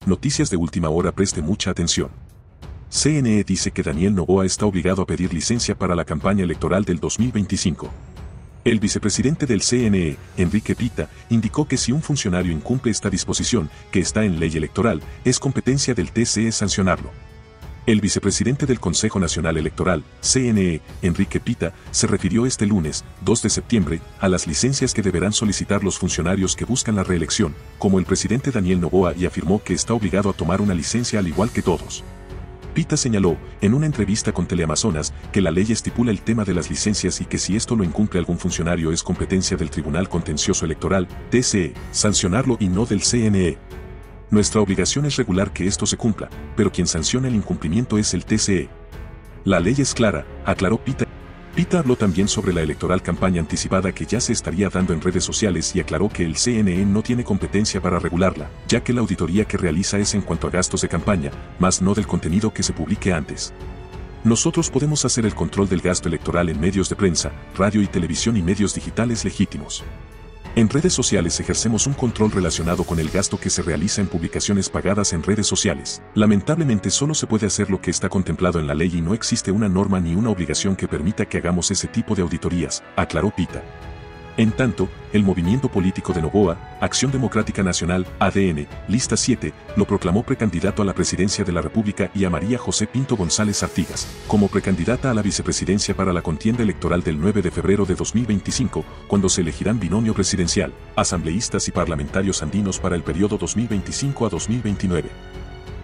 Noticias de última hora, preste mucha atención. CNE dice que Daniel Noboa está obligado a pedir licencia para la campaña electoral del 2025. El vicepresidente del CNE, Enrique Pita, indicó que si un funcionario incumple esta disposición, que está en ley electoral, es competencia del TSE sancionarlo. El vicepresidente del Consejo Nacional Electoral, CNE, Enrique Pita, se refirió este lunes, 2 de septiembre, a las licencias que deberán solicitar los funcionarios que buscan la reelección, como el presidente Daniel Noboa, y afirmó que está obligado a tomar una licencia al igual que todos. Pita señaló, en una entrevista con Teleamazonas, que la ley estipula el tema de las licencias y que si esto lo incumple algún funcionario es competencia del Tribunal Contencioso Electoral, TSE, sancionarlo y no del CNE. Nuestra obligación es regular que esto se cumpla, pero quien sanciona el incumplimiento es el TSE. La ley es clara, aclaró Pita. Pita habló también sobre la electoral campaña anticipada que ya se estaría dando en redes sociales y aclaró que el CNE no tiene competencia para regularla, ya que la auditoría que realiza es en cuanto a gastos de campaña, más no del contenido que se publique antes. Nosotros podemos hacer el control del gasto electoral en medios de prensa, radio y televisión y medios digitales legítimos. En redes sociales ejercemos un control relacionado con el gasto que se realiza en publicaciones pagadas en redes sociales. Lamentablemente solo se puede hacer lo que está contemplado en la ley y no existe una norma ni una obligación que permita que hagamos ese tipo de auditorías, aclaró Pita. En tanto, el movimiento político de Noboa, Acción Democrática Nacional, ADN, Lista 7, lo proclamó precandidato a la presidencia de la República y a María José Pinto González Artigas, como precandidata a la vicepresidencia para la contienda electoral del 9 de febrero de 2025, cuando se elegirán binomio presidencial, asambleístas y parlamentarios andinos para el periodo 2025 a 2029.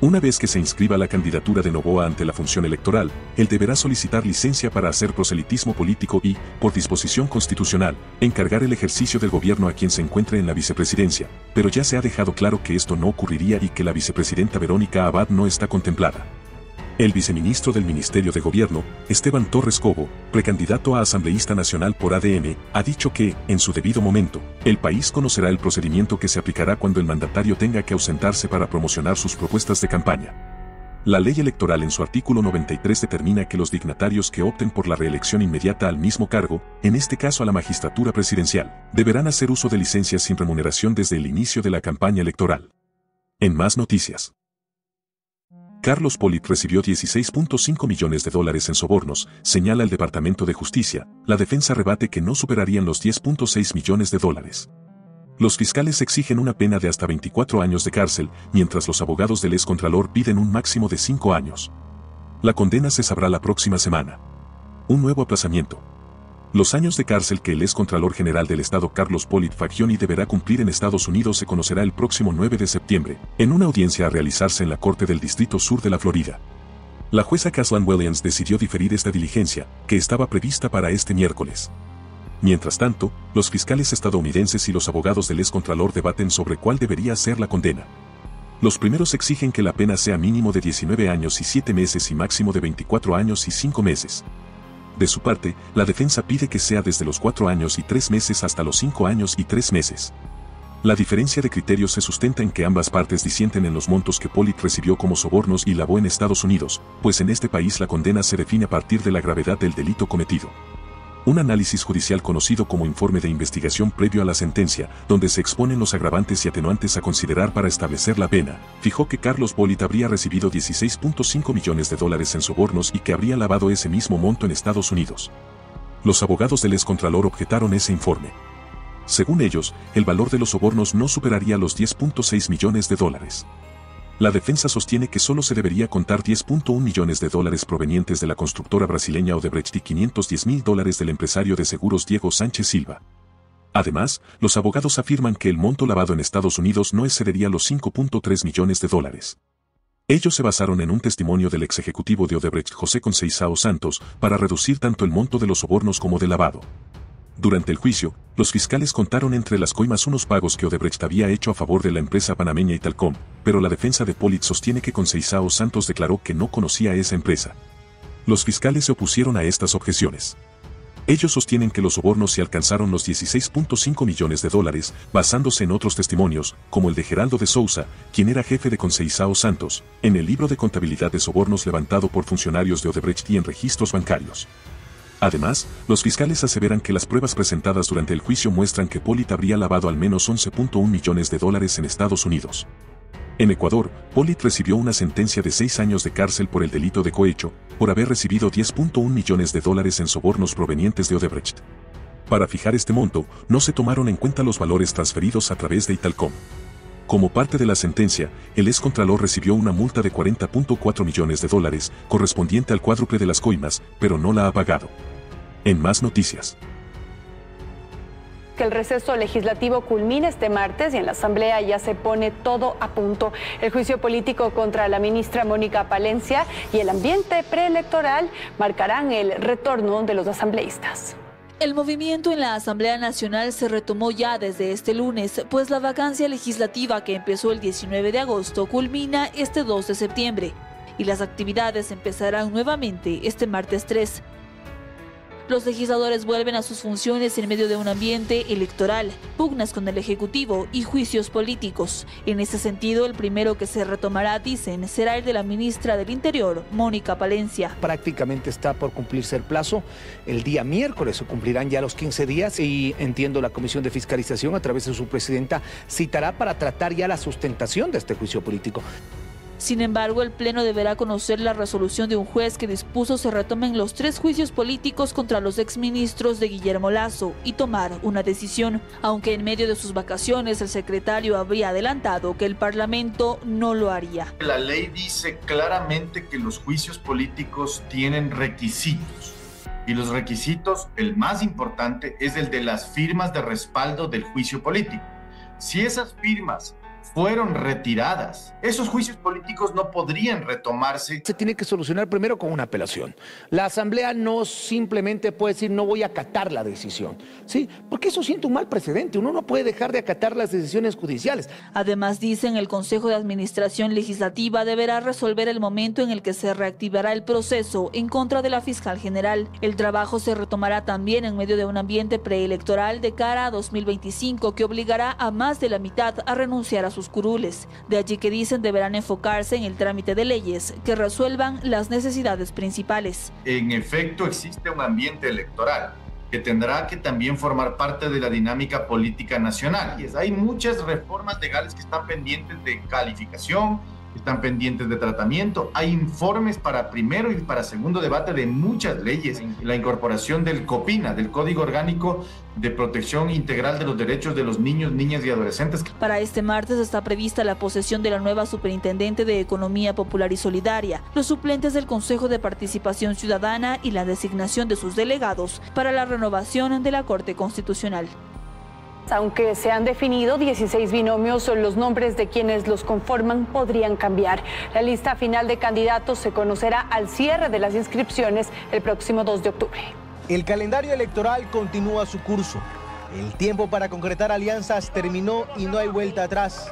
Una vez que se inscriba la candidatura de Noboa ante la función electoral, él deberá solicitar licencia para hacer proselitismo político y, por disposición constitucional, encargar el ejercicio del gobierno a quien se encuentre en la vicepresidencia, pero ya se ha dejado claro que esto no ocurriría y que la vicepresidenta Verónica Abad no está contemplada. El viceministro del Ministerio de Gobierno, Esteban Torres Cobo, precandidato a asambleísta nacional por ADN, ha dicho que, en su debido momento, el país conocerá el procedimiento que se aplicará cuando el mandatario tenga que ausentarse para promocionar sus propuestas de campaña. La ley electoral en su artículo 93 determina que los dignatarios que opten por la reelección inmediata al mismo cargo, en este caso a la magistratura presidencial, deberán hacer uso de licencias sin remuneración desde el inicio de la campaña electoral. En más noticias. Carlos Polit recibió $16.5 millones en sobornos, señala el Departamento de Justicia. La defensa rebate que no superarían los $10.6 millones. Los fiscales exigen una pena de hasta 24 años de cárcel, mientras los abogados del excontralor piden un máximo de 5 años. La condena se sabrá la próxima semana. Un nuevo aplazamiento. Los años de cárcel que el excontralor general del Estado Carlos Polit Fagioni deberá cumplir en Estados Unidos se conocerá el próximo 9 de septiembre, en una audiencia a realizarse en la Corte del Distrito Sur de la Florida. La jueza Caslán Williams decidió diferir esta diligencia, que estaba prevista para este miércoles. Mientras tanto, los fiscales estadounidenses y los abogados del excontralor debaten sobre cuál debería ser la condena. Los primeros exigen que la pena sea mínimo de 19 años y 7 meses y máximo de 24 años y 5 meses. De su parte, la defensa pide que sea desde los 4 años y 3 meses hasta los 5 años y 3 meses. La diferencia de criterios se sustenta en que ambas partes disienten en los montos que Polit recibió como sobornos y lavó en Estados Unidos, pues en este país la condena se define a partir de la gravedad del delito cometido. Un análisis judicial conocido como informe de investigación previo a la sentencia, donde se exponen los agravantes y atenuantes a considerar para establecer la pena, fijó que Carlos Polit habría recibido $16.5 millones en sobornos y que habría lavado ese mismo monto en Estados Unidos. Los abogados del excontralor objetaron ese informe. Según ellos, el valor de los sobornos no superaría los $10.6 millones. La defensa sostiene que solo se debería contar $10.1 millones provenientes de la constructora brasileña Odebrecht y $510.000 del empresario de seguros Diego Sánchez Silva. Además, los abogados afirman que el monto lavado en Estados Unidos no excedería los $5.3 millones. Ellos se basaron en un testimonio del ex ejecutivo de Odebrecht José Conceição Santos para reducir tanto el monto de los sobornos como del lavado. Durante el juicio, los fiscales contaron entre las coimas unos pagos que Odebrecht había hecho a favor de la empresa panameña Italcom, pero la defensa de Polit sostiene que Conceição Santos declaró que no conocía a esa empresa. Los fiscales se opusieron a estas objeciones. Ellos sostienen que los sobornos se alcanzaron los $16.5 millones, basándose en otros testimonios, como el de Geraldo de Souza, quien era jefe de Conceição Santos, en el libro de contabilidad de sobornos levantado por funcionarios de Odebrecht y en registros bancarios. Además, los fiscales aseveran que las pruebas presentadas durante el juicio muestran que Polit habría lavado al menos $11.1 millones en Estados Unidos. En Ecuador, Polit recibió una sentencia de 6 años de cárcel por el delito de cohecho, por haber recibido $10.1 millones en sobornos provenientes de Odebrecht. Para fijar este monto, no se tomaron en cuenta los valores transferidos a través de Italcom. Como parte de la sentencia, el excontralor recibió una multa de $40.4 millones, correspondiente al cuádruple de las coimas, pero no la ha pagado. En más noticias. Que el receso legislativo culmine este martes y en la Asamblea ya se pone todo a punto. El juicio político contra la ministra Mónica Palencia y el ambiente preelectoral marcarán el retorno de los asambleístas. El movimiento en la Asamblea Nacional se retomó ya desde este lunes, pues la vacancia legislativa que empezó el 19 de agosto culmina este 2 de septiembre y las actividades empezarán nuevamente este martes 3. Los legisladores vuelven a sus funciones en medio de un ambiente electoral, pugnas con el Ejecutivo y juicios políticos. En ese sentido, el primero que se retomará, dicen, será el de la ministra del Interior, Mónica Palencia. Prácticamente está por cumplirse el plazo. El día miércoles se cumplirán ya los 15 días y entiendo la Comisión de Fiscalización, a través de su presidenta, citará para tratar ya la sustentación de este juicio político. Sin embargo, el Pleno deberá conocer la resolución de un juez que dispuso se retomen los 3 juicios políticos contra los exministros de Guillermo Lasso y tomar una decisión, aunque en medio de sus vacaciones el secretario habría adelantado que el Parlamento no lo haría. La ley dice claramente que los juicios políticos tienen requisitos. Y los requisitos, el más importante, es el de las firmas de respaldo del juicio político. Si esas firmas fueron retiradas, esos juicios políticos no podrían retomarse. Se tiene que solucionar primero con una apelación. La Asamblea no simplemente puede decir no voy a acatar la decisión, ¿sí? Porque eso siente un mal precedente. Uno no puede dejar de acatar las decisiones judiciales. Además, dicen, el Consejo de Administración Legislativa deberá resolver el momento en el que se reactivará el proceso en contra de la fiscal general. El trabajo se retomará también en medio de un ambiente preelectoral de cara a 2025 que obligará a más de la mitad a renunciar a sus curules. De allí que dicen deberán enfocarse en el trámite de leyes que resuelvan las necesidades principales. En efecto, existe un ambiente electoral que tendrá que también formar parte de la dinámica política nacional. Hay muchas reformas legales que están pendientes de calificación, están pendientes de tratamiento. Hay informes para primero y para segundo debate de muchas leyes. La incorporación del COPINA, del Código Orgánico de Protección Integral de los Derechos de los Niños, Niñas y Adolescentes. Para este martes está prevista la posesión de la nueva Superintendente de Economía Popular y Solidaria, los suplentes del Consejo de Participación Ciudadana y la designación de sus delegados para la renovación de la Corte Constitucional. Aunque se han definido 16 binomios, los nombres de quienes los conforman podrían cambiar. La lista final de candidatos se conocerá al cierre de las inscripciones el próximo 2 de octubre. El calendario electoral continúa su curso. El tiempo para concretar alianzas terminó y no hay vuelta atrás.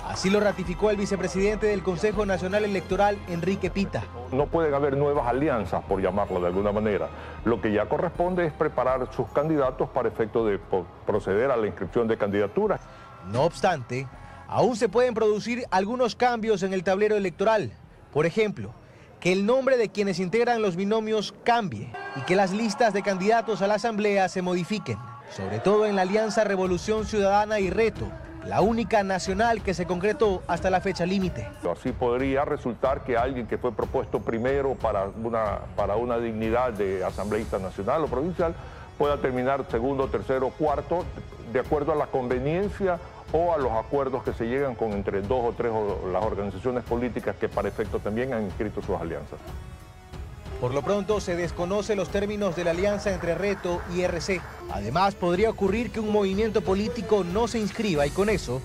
Así lo ratificó el vicepresidente del Consejo Nacional Electoral, Enrique Pita. No pueden haber nuevas alianzas, por llamarlo de alguna manera. Lo que ya corresponde es preparar sus candidatos para efecto de proceder a la inscripción de candidaturas. No obstante, aún se pueden producir algunos cambios en el tablero electoral. Por ejemplo, que el nombre de quienes integran los binomios cambie y que las listas de candidatos a la Asamblea se modifiquen, sobre todo en la Alianza Revolución Ciudadana y Reto, la única nacional que se concretó hasta la fecha límite. Así podría resultar que alguien que fue propuesto primero para una dignidad de asambleísta nacional o provincial pueda terminar segundo, tercero, cuarto, de acuerdo a la conveniencia o a los acuerdos que se llegan con entre 2 o 3 las organizaciones políticas que para efecto también han inscrito sus alianzas. Por lo pronto se desconoce los términos de la alianza entre Reto y RC. Además, podría ocurrir que un movimiento político no se inscriba y con eso,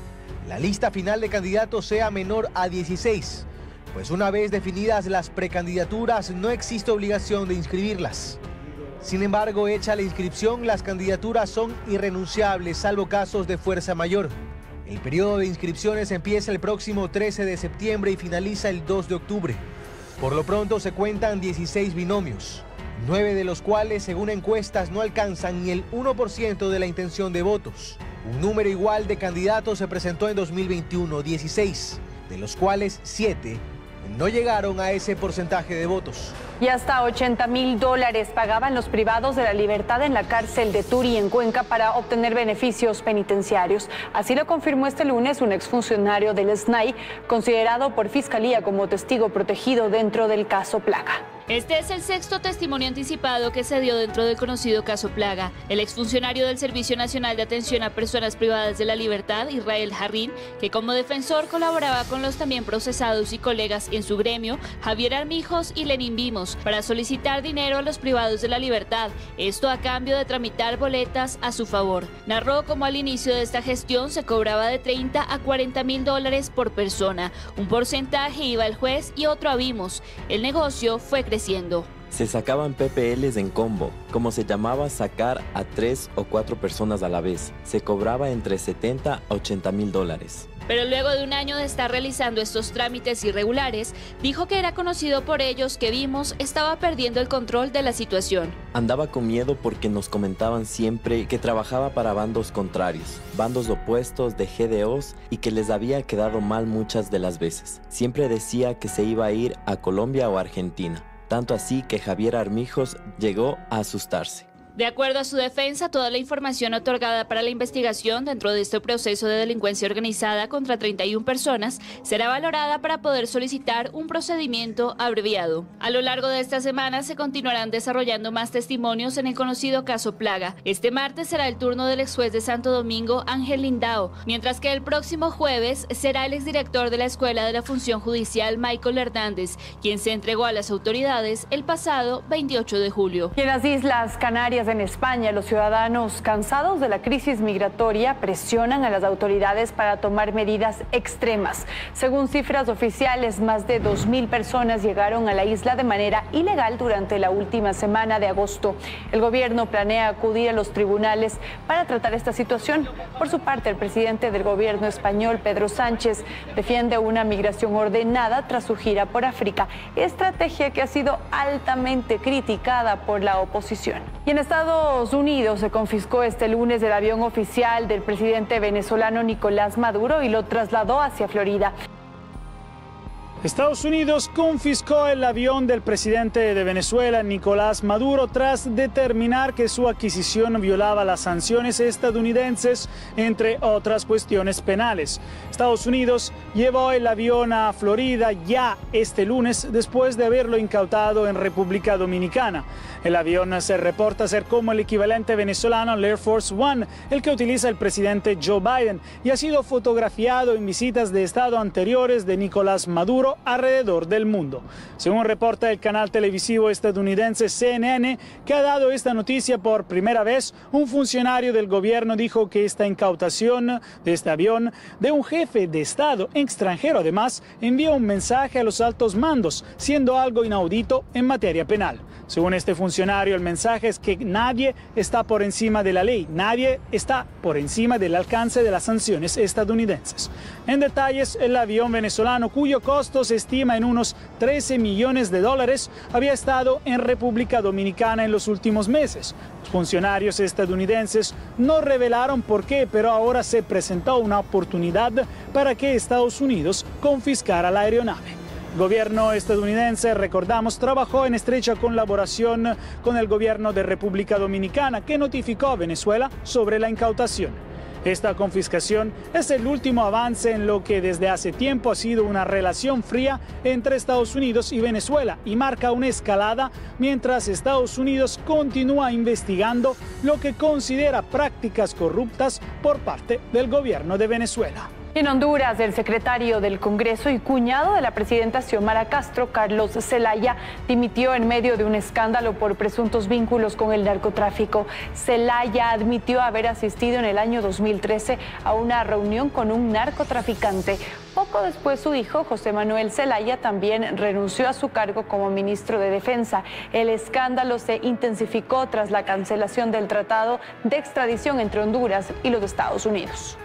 la lista final de candidatos sea menor a 16, pues una vez definidas las precandidaturas no existe obligación de inscribirlas. Sin embargo, hecha la inscripción, las candidaturas son irrenunciables, salvo casos de fuerza mayor. El periodo de inscripciones empieza el próximo 13 de septiembre y finaliza el 2 de octubre. Por lo pronto se cuentan 16 binomios, 9 de los cuales, según encuestas, no alcanzan ni el 1% de la intención de votos. Un número igual de candidatos se presentó en 2021, 16, de los cuales 7 no llegaron a ese porcentaje de votos. Y hasta $80,000 pagaban los privados de la libertad en la cárcel de Turi, en Cuenca, para obtener beneficios penitenciarios. Así lo confirmó este lunes un exfuncionario del SNAI, considerado por Fiscalía como testigo protegido dentro del caso Plaga. Este es el sexto testimonio anticipado que se dio dentro del conocido caso Plaga. El exfuncionario del Servicio Nacional de Atención a Personas Privadas de la Libertad, Israel Jarrín, que como defensor colaboraba con los también procesados y colegas en su gremio, Javier Armijos y Lenín Vimos, para solicitar dinero a los privados de la libertad, esto a cambio de tramitar boletas a su favor. Narró cómo al inicio de esta gestión se cobraba de $30 a $40,000 por persona. Un porcentaje iba al juez y otro a Vimos. El negocio fue creciendo. Se sacaban PPLs en combo, como se llamaba sacar a 3 o 4 personas a la vez. Se cobraba entre $70 a $80,000. Pero luego de un año de estar realizando estos trámites irregulares, dijo que era conocido por ellos que Vimos estaba perdiendo el control de la situación. Andaba con miedo porque nos comentaban siempre que trabajaba para bandos contrarios, bandos opuestos de GDOs, y que les había quedado mal muchas de las veces. Siempre decía que se iba a ir a Colombia o Argentina. Tanto así que Javier Armijos llegó a asustarse. De acuerdo a su defensa, toda la información otorgada para la investigación dentro de este proceso de delincuencia organizada contra 31 personas será valorada para poder solicitar un procedimiento abreviado. A lo largo de esta semana se continuarán desarrollando más testimonios en el conocido caso Plaga. Este martes será el turno del ex juez de Santo Domingo, Ángel Lindao, mientras que el próximo jueves será el exdirector de la Escuela de la Función Judicial, Michael Hernández, quien se entregó a las autoridades el pasado 28 de julio. Y en las Islas Canarias, en España, los ciudadanos cansados de la crisis migratoria presionan a las autoridades para tomar medidas extremas. Según cifras oficiales, más de 2,000 personas llegaron a la isla de manera ilegal durante la última semana de agosto. El gobierno planea acudir a los tribunales para tratar esta situación. Por su parte, el presidente del gobierno español, Pedro Sánchez, defiende una migración ordenada tras su gira por África, estrategia que ha sido altamente criticada por la oposición. Y en Estados Unidos se confiscó este lunes el avión oficial del presidente venezolano Nicolás Maduro y lo trasladó hacia Florida. Estados Unidos confiscó el avión del presidente de Venezuela, Nicolás Maduro, tras determinar que su adquisición violaba las sanciones estadounidenses, entre otras cuestiones penales. Estados Unidos llevó el avión a Florida ya este lunes, después de haberlo incautado en República Dominicana. El avión se reporta ser como el equivalente venezolano al Air Force One, el que utiliza el presidente Joe Biden, y ha sido fotografiado en visitas de Estado anteriores de Nicolás Maduro alrededor del mundo. Según reporta el canal televisivo estadounidense CNN, que ha dado esta noticia por primera vez, un funcionario del gobierno dijo que esta incautación de este avión de un jefe de Estado extranjero, además, envió un mensaje a los altos mandos, siendo algo inaudito en materia penal. Según este funcionario, el mensaje es que nadie está por encima de la ley, nadie está por encima del alcance de las sanciones estadounidenses. En detalles, el avión venezolano, cuyo costo se estima en unos $13 millones, había estado en República Dominicana en los últimos meses. Los funcionarios estadounidenses no revelaron por qué, pero ahora se presentó una oportunidad para que Estados Unidos confiscara la aeronave. El gobierno estadounidense, recordamos, trabajó en estrecha colaboración con el gobierno de República Dominicana, que notificó a Venezuela sobre la incautación. Esta confiscación es el último avance en lo que desde hace tiempo ha sido una relación fría entre Estados Unidos y Venezuela, y marca una escalada mientras Estados Unidos continúa investigando lo que considera prácticas corruptas por parte del gobierno de Venezuela. En Honduras, el secretario del Congreso y cuñado de la presidenta Xiomara Castro, Carlos Zelaya, dimitió en medio de un escándalo por presuntos vínculos con el narcotráfico. Zelaya admitió haber asistido en el año 2013 a una reunión con un narcotraficante. Poco después, su hijo, José Manuel Zelaya, también renunció a su cargo como ministro de Defensa. El escándalo se intensificó tras la cancelación del tratado de extradición entre Honduras y los Estados Unidos.